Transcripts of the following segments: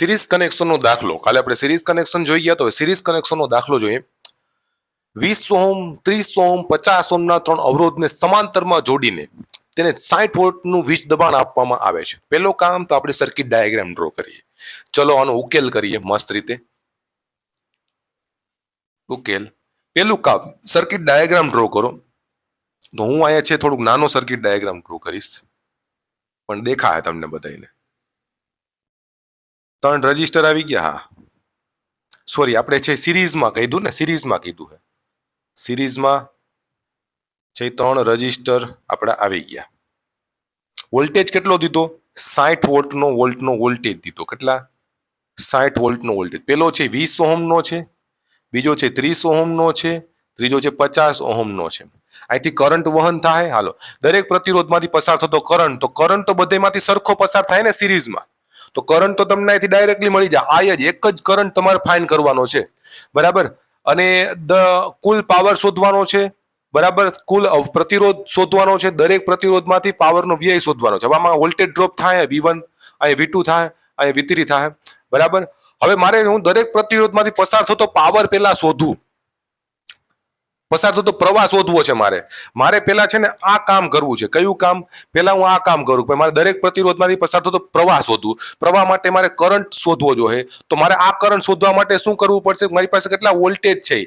Series કનેક્શનનો દાખલો કાલે આપણે સિરીઝ કનેક્શન જોઈ ગયા તો સિરીઝ કનેક્શનનો દાખલો જોઈએ 20 ઓહમ 30 ઓહમ 50 ઓહમના ત્રણ અવરોધને સમાંતરમાં જોડીને તેને 60 વોલ્ટનું વીજ દબાણ આપવામાં આવે છે પહેલો કામ તો આપણે સર્કિટ ડાયાગ્રામ ડ્રો કરીએ ચલો આનો ઉકેલ કરીએ મસ્ત રીતે ઉકેલ પહેલું કામ સર્કિટ ડાયાગ્રામ ડ્રો કરો તો હું અહીંયા છે થોડુંક નાનો સર્કિટ ડાયાગ્રામ ડ્રો કરીશ પણ દેખાય તમને બધાને ત્રણ રજીસ્ટર આવી ગયા હા સોરી આપણે છે સિરીઝમાં કીધું ને સિરીઝમાં કીધું છે સિરીઝમાં છે ત્રણ રજીસ્ટર આપણા આવી ગયા વોલ્ટેજ કેટલો દીધો 60 વોલ્ટનો વોલ્ટેજ દીધો કેટલા 60 વોલ્ટનો વોલ્ટેજ પેલો છે 20 ઓહમનો છે બીજો છે 30 ઓહમનો છે ત્રીજો છે 50 ઓહમનો છે અહીંથી કરંટ વહન થાય હાલો દરેક પ્રતિરોધમાંથી પસાર થતો કરંટ તો બધેમાંથી સરખો પસાર થાય ને સિરીઝમાં તો કરંટ તો તમને અહીંથી ડાયરેક્ટલી મળી જાય આ જ એક જ કરંટ તમારે ફાઇન્ડ કરવાનો છે બરાબર અને કુલ પાવર શોધવાનો છે બરાબર કુલ પ્રતિરોધ શોધવાનો છે દરેક પ્રતિરોધમાંથી પાવરનો વ્યય શોધવાનો છે આમાં વોલ્ટેજ ડ્રોપ થાય V1 અહીં V2 થાય અહીં V3 થાય બરાબર હવે મારે હું દરેક પ્રતિરોધમાંથી પસાર થતો પાવર પહેલા શોધું પસાર થતો પ્રવાહ શોધવો છે મારે પહેલા છે ને આ કામ કરવું છે કયું કામ પહેલા હું આ કામ કરું કે મારે દરેક પ્રતિરોધમાંથી પસાર થતો પ્રવાહ શોધવું પ્રવાહ માટે મારે કરંટ શોધવો જોઈએ તો મારે આ કરંટ શોધવા માટે શું કરવું પડશે મારી પાસે કેટલા વોલ્ટેજ છે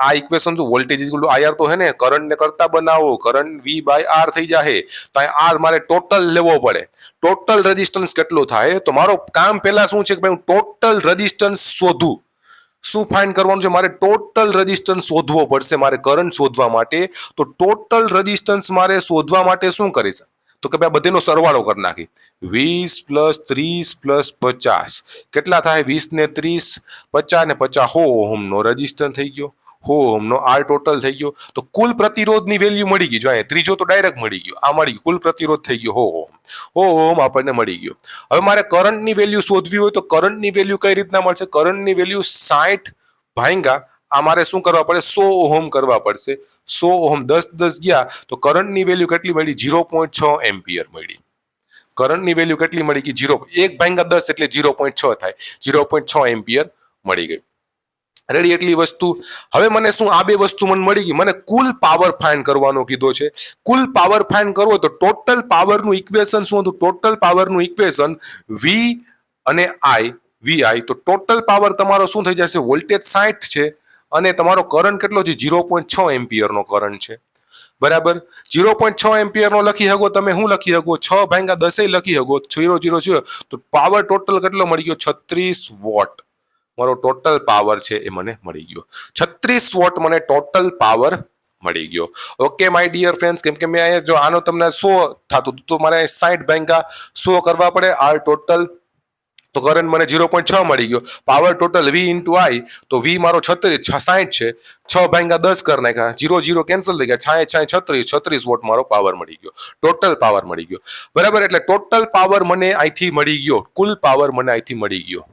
આ ઇક્વેશન તો વોલ્ટેજ IR તો હે ને કરંટને કરતા બનાવો કરંટ V/R થઈ જાય તો R મારે ટોટલ લેવો પડે ટોટલ રેઝિસ્ટન્સ કેટલો થાય તો મારો કામ પહેલા શું છે કે ભાઈ હું ટોટલ રેઝિસ્ટન્સ શોધું શું ફાઇન્ડ કરવાનું છે મારે ટોટલ રેઝિસ્ટન્સ શોધવો પડશે મારે કરંટ શોધવા માટે તો ટોટલ રેઝિસ્ટન્સ મારે શોધવા માટે શું કરીશ તો કે ભાઈ બધેનો સરવાળો કરી નાખી 20 + 30 + 50 કેટલા થાય 20 ને 30 50 ને 50 ઓહમનો રેઝિસ્ટન્સ થઈ ગયો ઓહમનો R ટોટલ થઈ ગયો તો કુલ પ્રતિરોધની વેલ્યુ મળી ગઈ જો અહીંયા ત્રીજો તો ડાયરેક્ટ મળી ગયો આ મળી ગયું કુલ પ્રતિરોધ થઈ ગયો ઓહમ આપણને મળી ગયો હવે મારે કરંટની વેલ્યુ શોધવી હોય તો કરંટની વેલ્યુ કઈ રીતના મળશે કરંટની વેલ્યુ 60 ભાંગ્યા આ મારે શું કરવા પડે 100 ઓહમ કરવા પડશે 100 ઓહમ 10 ગયા તો કરંટની વેલ્યુ કેટલી મળી 0.6 એમ્પિયર મળી કરંટની વેલ્યુ કેટલી મળી ગઈ 1/10 એટલે 0.6 થાય 0.6 એમ્પિયર મળી ગઈ રેડી એટલી વસ્તુ હવે મને શું આ બે વસ્તુ મને મળી ગઈ મને કુલ પાવર ફાઇન્ડ કરવાનો કીધો છે કુલ પાવર ફાઇન્ડ કરવો તો ટોટલ પાવરનું ઇક્વેશન શું હતું ટોટલ પાવરનું ઇક્વેશન V અને VI તો ટોટલ પાવર તમારો શું થઈ જશે વોલ્ટેજ 60 છે અને તમારો કરંટ કેટલો છે 0.6 એમ્પિયરનો કરંટ છે બરાબર 0.6 એમ્પિયરનો લખી શકો તમે શું લખી શકો 6/10 લખી શકો 0.00 તો પાવર ટોટલ કેટલો મળી ગયો 36 વોટ મારો ટોટલ પાવર છે એ મને મળી ગયો 36 વોટ મને ટોટલ પાવર મળી ગયો ઓકે માય ડિયર ફ્રેન્ડ્સ કેમ કે મેં અહીંયા જો આનો તમને 100 થતું તો મારે 60/100 કરવા પડે R ટોટલ તો કરંટ મને 0.6 મળી ગયો પાવર ટોટલ V * I તો V મારો 60 છે 6/10 કરી નાખ્યા 0 કેન્સલ થઈ ગયા 36 વોટ મારો પાવર મળી ગયો ટોટલ પાવર મળી ગયો બરાબર એટલે ટોટલ પાવર મને અહીંથી મળી ગયો કુલ પાવર મને અહીંથી મળી ગયો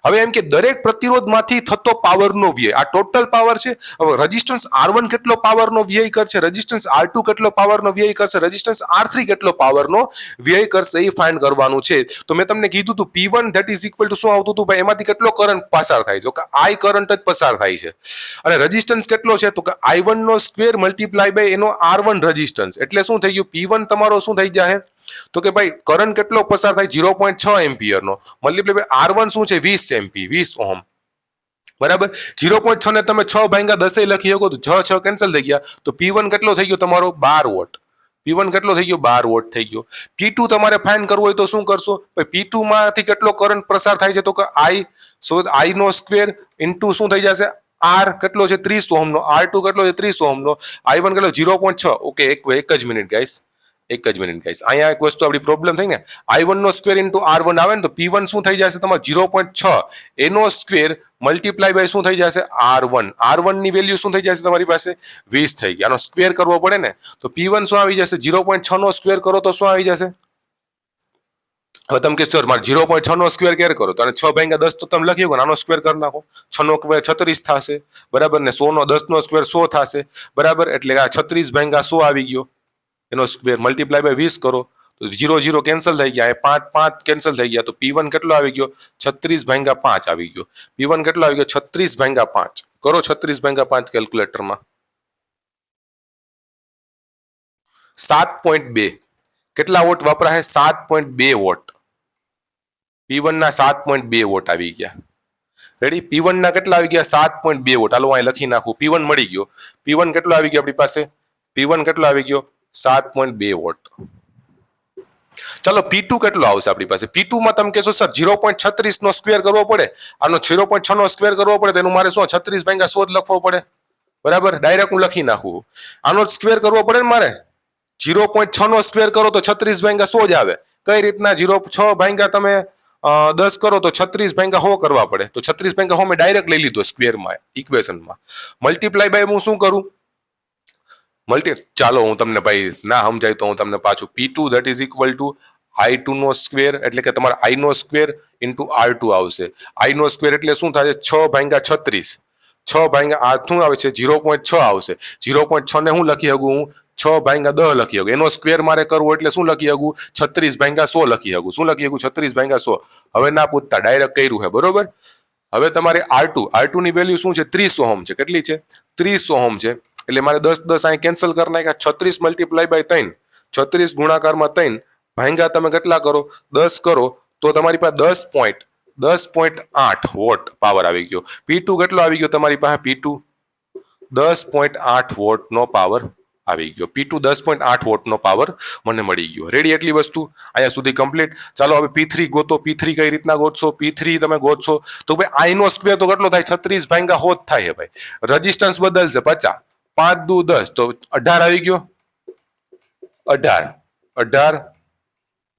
હવે એમ કે દરેક પ્રતિરોધમાંથી થતો પાવરનો વ્યય આ ટોટલ પાવર છે હવે રેઝિસ્ટન્સ R1 કેટલો પાવરનો વ્યય કરશે રેઝિસ્ટન્સ R2 કેટલો પાવરનો વ્યય કરશે રેઝિસ્ટન્સ R3 કેટલો પાવરનો વ્યય કરશે એ ફાઇન્ડ કરવાનું છે તો મેં તમને કીધું હતું P1 that is equal to શું આવતું હતું ભાઈ એમાંથી કેટલો કરંટ પસાર થાય છે તો કે I કરંટ જ પસાર થાય છે અને રેઝિસ્ટન્સ કેટલો છે તો કે I1 no square multiply by એનો R1 રેઝિસ્ટન્સ એટલે શું થઈ ગયું P1 તમારો શું થઈ જાય તો કે ભાઈ કરંટ કેટલો પસાર થાય 0.6 એમ્પિયરનો મલ્ટીપ્લાય બાય R1 શું છે 20 એમ્પી 20 ઓહમ બરાબર 0.6 ને તમે 6/10 લખી શકો તો 6 કેન્સલ થઈ ગયા તો P1 કેટલો થઈ ગયો તમારો 12 વોટ P1 કેટલો થઈ ગયો 12 વોટ થઈ ગયો P2 તમારે ફાઇન્ડ કરવું હોય તો શું કરશો P2 માંથી કેટલો કરંટ પસાર થાય છે તો કે I નો સ્ક્વેર ઇન્ટુ શું થઈ જશે R કેટલો છે 30 ઓહમનો R2 કેટલો છે 30 ઓહમનો I1 કેટલો 0.6 ઓકે એક જ મિનિટ ગાઈસ અહીંયા એક વસ્તુ આપણી પ્રોબ્લેમ થઈ ને I1 નો સ્ક્વેર ઇન્ટુ R1 આવે ને તો P1 શું થઈ જશે તમારે 0.6 એનો સ્ક્વેર મલ્ટીપ્લાય બાય શું થઈ જશે R1 ની વેલ્યુ શું થઈ જશે તમારી પાસે 20 થઈ ગઈ આનો સ્ક્વેર કરવો પડે ને તો P1 શું આવી જશે 0.6 નો સ્ક્વેર કરો તો શું આવી જશે હવે તમે કે સર મારે 0.6 નો સ્ક્વેર કેર કરો તો 6/10 તો તમે લખી શકો આનો સ્ક્વેર કરી નાખો 6 નો સ્ક્વેર 36 થશે બરાબર ને 100 નો 10 નો સ્ક્વેર 100 થશે બરાબર એટલે આ 36/100 આવી ગયો એનો સ્ક્વેર મલ્ટીપ્લાય બાય 20 કરો તો 0 0 કેન્સલ થઈ ગયા, 5 5 કેન્સલ થઈ ગયા, તો P1 કેટલો આવી ગયો? 36/5 આવી ગયો. P1 કેટલો આવી ગયો? 36/5. કરો 36/5 કેલ્ક્યુલેટરમાં. 7.2. કેટલા વોટ વપરાય? 7.2 વોટ. P1 ના 7.2 વોટ આવી ગયા. રેડી? P1 ના કેટલા આવી ગયા? 7.2 વોટ. હાલો અહીં લખી નાખું. P1 મળી ગયો. P1 કેટલો આવી ગયો આપણી પાસે? P1 કેટલો આવી ગયો? 7.2 વોટ. ચલો P2 કેટલો આવશે આપણી પાસે? P2 માં તમે કહેશો સર 0.36 નો સ્ક્વેર કરવો પડે, આનો 0.6 નો સ્ક્વેર કરવો પડે, તેનું મારે શું 36/100 જ લખવો પડે. બરાબર? ડાયરેક્ટ હું લખી નાખું. આનો સ્ક્વેર કરવો પડે ને મારે. 0.6 નો સ્ક્વેર કરો તો 36/100 જ આવે. કઈ રીતના? 0.6 તમે 10 કરો તો 36/100 કરવા પડે. તો 36/100 મેં ડાયરેક્ટ લઈ લીધો સ્ક્વેરમાં, ઇક્વેશનમાં. મલ્ટીપ્લાય બાય હું શું કરું? ચાલો હું તમને ભાઈ ના સમજાય તો હું તમને પાછું P2 that is equal to I2 નો સ્ક્વેર, એટલે કે તમારે I no square into R2 આવશે. I નો સ્ક્વેર એટલે શું થાય? 6/36. 6 આ શું આવે છે? 0.6 આવશે. 0.6 ને હું લખી શકું? હું 6/10 લખી શકું. એનો સ્ક્વેર મારે કરવો એટલે શું લખી શકું? 36/100 લખી શકું. શું લખી શકું? 36/100. હવે ના પૂછતા, ડાયરેક્ટ કર્યું છે. બરોબર? હવે તમારે R2 ની વેલ્યુ શું છે? 30 ઓહમ છે. કેટલી છે? 30 ઓહમ છે. એટલે મારે 10 અહીં કેન્સલ કરી નાખ્યા. 36 મલ્ટીપ્લાય બાય 3, 36 ગુણાકારમાં 3 ભાંગ્યા તમે કેટલા કરો? 10 કરો તો તમારી પાસે 10.8 વોટ પાવર આવી ગયો. P2 કેટલો આવી ગયો તમારી પાસે? P2 10.8 વોટ નો પાવર આવી ગયો. P2 10.8 વોટ નો પાવર મને મળી ગયો. રેડી? એટલી વસ્તુ અહીંયા સુધી કમ્પ્લીટ. ચાલો હવે P3 ગોતો. P3 કઈ રીતના ગોતશો? P3 તમે ગોતશો તો ભાઈ I નો સ્ક્વેર તો કેટલો થાય? 36/100 થાય ભાઈ. રેઝિસ્ટન્સ બદલશે 50, 5 દુ 10 તો 18 આવી ગયો. 18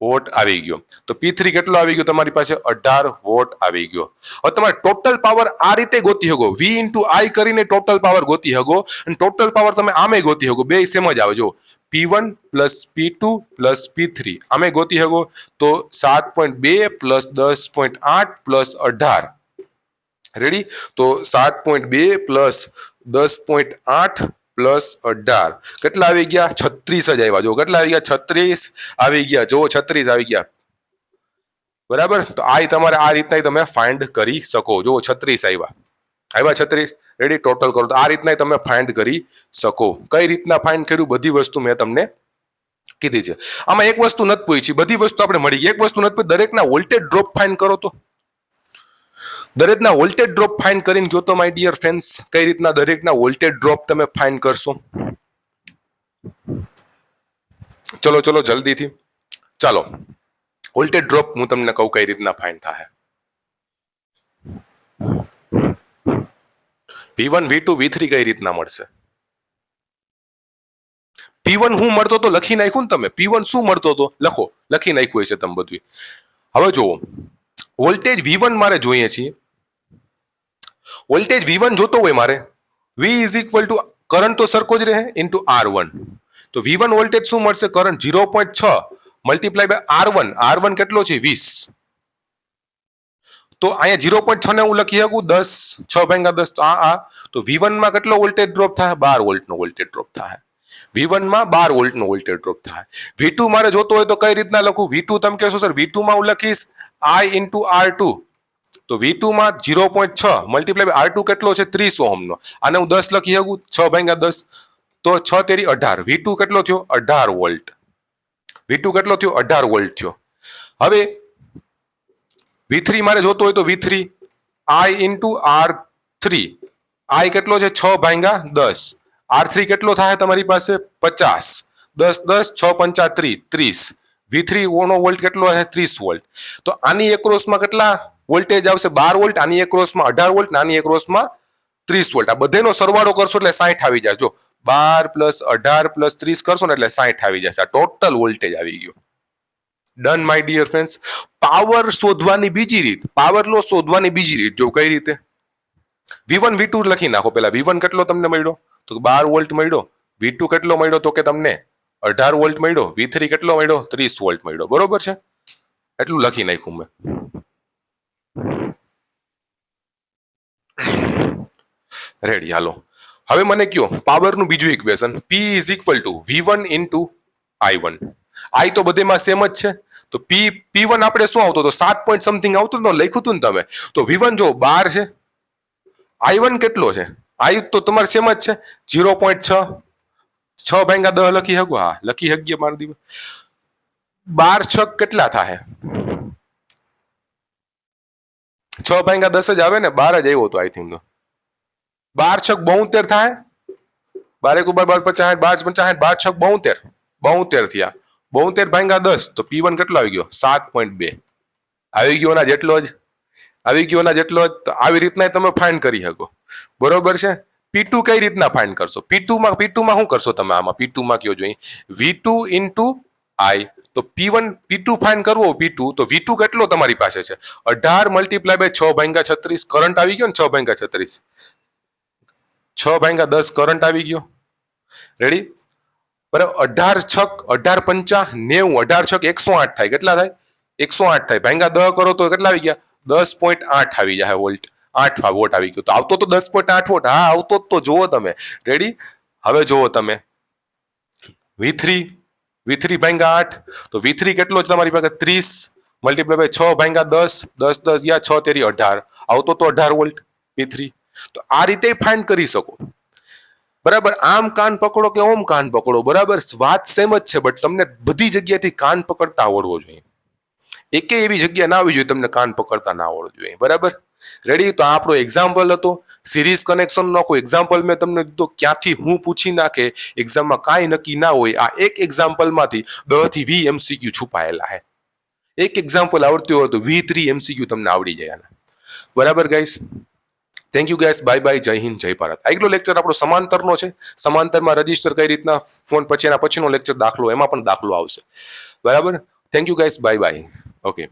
વોટ આવી ગયો. તો P3 કેટલો આવી ગયો તમારી પાસે? 18 વોટ આવી ગયો. હવે તમારે ટોટલ પાવર આ રીતે ગોતી શકો. V ઇન્ટુ I કરીને ટોટલ પાવર ગોતી શકો. અને ટોટલ પાવર તમે આમે ગોતી શકો. બે સેમ જ આવે. જો P1 plus P2 plus P3 આમે ગોતી શકો તો 7.2 પ્લસ 10.8 પ્લસ 18. રેડી? તો 7.2 પ્લસ 10.8 પ્લસ 18 કેટલા આવી ગયા? 36 જ આવ્યા. જો કેટલા આવી ગયા? 36 આવી ગયા. જો 36 આવી ગયા. બરાબર? તો આ તમારે આ રીતના તમે ફાઇન્ડ કરી શકો. જો 36 આવ્યા. 36. રેડી? ટોટલ કરો તો આ રીતના તમે ફાઇન્ડ કરી શકો. કઈ રીતના ફાઇન્ડ કર્યું? બધી વસ્તુ મેં તમને કીધી છે. આમાં એક વસ્તુ નથી પૂછી. બધી વસ્તુ આપણે મળી ગઈ. એક વસ્તુ નથી પૂછી. દરેકના વોલ્ટેજ ડ્રોપ ફાઇન્ડ કરો તો. દરેકના વોલ્ટેજ ડ્રોપ ફાઇન્ડ કરીને જો તો માય ડિયર ફ્રેન્ડ્સ, કઈ રીતના દરેકના વોલ્ટેજ ડ્રોપ તમે ફાઇન્ડ કરશો? ચલો જલ્દીથી. ચાલો વોલ્ટેજ ડ્રોપ હું તમને કહું કઈ રીતના ફાઇન્ડ થાય. V1 V2 V3 કઈ રીતના મળશે? P1 હું મળતો તો લખી નાખ્યું ને તમે. P1 શું મળતો તો લખો. લખી નાખ્યું હશે તમે બધું. હવે જુઓ, વોલ્ટેજ V1 મારે જોઈએ છીએ. વોલ્ટેજ V1 જોતો હોય મારે, V is equal to current તો સરખો જ રહે ઇન્ટુ R1. તો V1 વોલ્ટેજ શું મળશે? Current 0.6 multiply by R1. R1 કેટલો છે? 20. તો અહીંયા 0.6 ને હું લખી શકું 10, 6/10. તો તો V1 માં કેટલો વોલ્ટેજ ડ્રોપ થાય? 12 વોલ્ટનો વોલ્ટેજ ડ્રોપ થાય. V1 માં 12 વોલ્ટનો વોલ્ટેજ ડ્રોપ થાય. V2 મારે જોતો હોય તો કઈ રીતના લખું? V2 તમે કહેશો સર V2 માં હું લખીશ I ઇન્ટુ R2. તો V2 માં 0.6 મલ્ટીપ્લાય બાય R2 કેટલો છે? 30 ઓહમનો. આને હું 10 લખી શકું 6/10. તો 6 તેરી 18. V2 કેટલો થયો? 18 વોલ્ટ. V2 કેટલો થયો? 18 વોલ્ટ થયો. હવે V3 મારે જોતો હોય તો V3 I into R3. I કેટલો છે? 6/10. R3 કેટલો થાય તમારી પાસે? 50. 10 10 6 35 30. V3 નો વોલ્ટ કેટલો છે? 30 વોલ્ટ. તો આની એક્રોસમાં કેટલા વોલ્ટેજ આવશે? 12 વોલ્ટ. આની એક્રોસમાં 18 વોલ્ટ. આની એક્રોસમાં 30 વોલ્ટ. આ બધાનો સરવાળો કરશો એટલે 60 આવી જાય. જો 12 પ્લસ 18 પ્લસ 30 કરશો ને એટલે 60 આવી જશે. આ ટોટલ વોલ્ટેજ આવી ગયો. Done my dear friends. Power શોધવાની બીજી રીત, પાવર લો શોધવાની બીજી રીત. જો કઈ રીતે? V1 V2 લખી નાખો. પેલા V1 કેટલો તમને મળ્યો? તો 12 વોલ્ટ મળ્યો. V2 કેટલો મળ્યો? તો કે તમને 18 વોલ્ટ મળ્યો. V3 કેટલો મળ્યો? 30 વોલ્ટ મળ્યો. બરોબર છે? એટલું લખી નાખ્યું મેં. રેડી? હાલો હવે મને કયો પાવરનું બીજું equation. P is equal to V1 into I1. આઈ તો બધેમાં સેમ જ છે. તો P1 આપણે શું આવતો હતો 7 પોઈન્ટ સમથિંગ આવતું તો લખ્યું હતું ને તમે. તો V1 જો 12 છે. I1 કેટલો છે? I તો તમારે સેમ જ છે 0.6. 6 ભાગ્યા 10 લખી શકો? હા લખી શકીએ મારા દીવા. 12 છક કેટલા થાય? 6 ભાગ્યા 10 જ આવે ને, 12 જ આવ્યો હતો આઈ થિંક. તો 12 છક 72 થાય. 12 × 12 50, 12 50, 12 છક 72. 72 થયા. 72 ભાગ્યા 10 તો P1 કેટલો આવી ગયો? 7.2 આવી ગયો. ના જેટલો જ આવી ગયો. ના જેટલો જ. તો આવી રીતના તમે ફાઇન્ડ કરી શકો. બરોબર છે. P2 કઈ રીતના ફાઇન્ડ કરશો? P2 માં શું કરશો તમે? આમાં P2 માં કયો જોઈએ V2 * I. તો P2 ફાઇન્ડ કરવો P2 તો V2 કેટલો તમારી પાસે છે? 18 × 6 ભાગ્યા 36 કરંટ આવી ગયો ને. 6 ભાગ્યા 36 6 ભાગ્યા 10 કરંટ આવી ગયો. રેડી? બરાબર. 18 છક 18 પંચા 90. 18 છક 108 થાય. કેટલા થાય? 108 થાય. ભાગ્યા 10 કરો તો કેટલા આવી ગયા? 10.8 આવી જાય વોલ્ટ. 8 વોટ આવી ગયો. તો આવતો તો 10.8 વોટ. હા આવતો તો જુઓ તમે. રેડી? હવે જુઓ તમે V3 ભાગ્યા 8 તો V3 કેટલો છે તમારી પાસે? 30 × 6 ભાગ્યા 10 10 10 ગયા 6 તેરી 18 આવતો તો 18 વોલ્ટ P3. તો આ રીતે ફાઇન્ડ કરી શકો. બરાબર. આમ કાન પકડો કે ઓમ કાન પકડો, બરાબર વાત સેમ જ છે. બટ તમને બધી જગ્યાએથી કાન પકડતા આવડવો જોઈએ. એકે એવી જગ્યા ના આવી જોઈએ તમને કાન પકડતા ના આવડવું જોઈએ. બરાબર. રેડી? તો આ આપણો એક્ઝામ્પલ હતો. સિરીઝ કનેક્શન નો કોઈ એક્ઝામ્પલ મેં તમને દીધો. ક્યાંથી હું પૂછી નાખે એક્ઝામમાં કાંઈ નક્કી ના હોય. આ એક એક્ઝામ્પલ માંથી 10 થી 20 MCQ છુપાયેલા છે. એક એક્ઝામ્પલ આવડતું હોય તો 20-30 MCQ તમને આવડી જાય. બરાબર guys? Thank you guys. Bye bye. જય હિન્દ, જય ભારત. આગલો લેક્ચર આપણો સમાંતરનો છે. સમાંતરમાં રજીસ્ટર કઈ રીતના ફોન પછી એના પછીનો લેક્ચર દાખલો, એમાં પણ દાખલો આવશે. બરાબર. Thank you guys. Bye bye. Okay.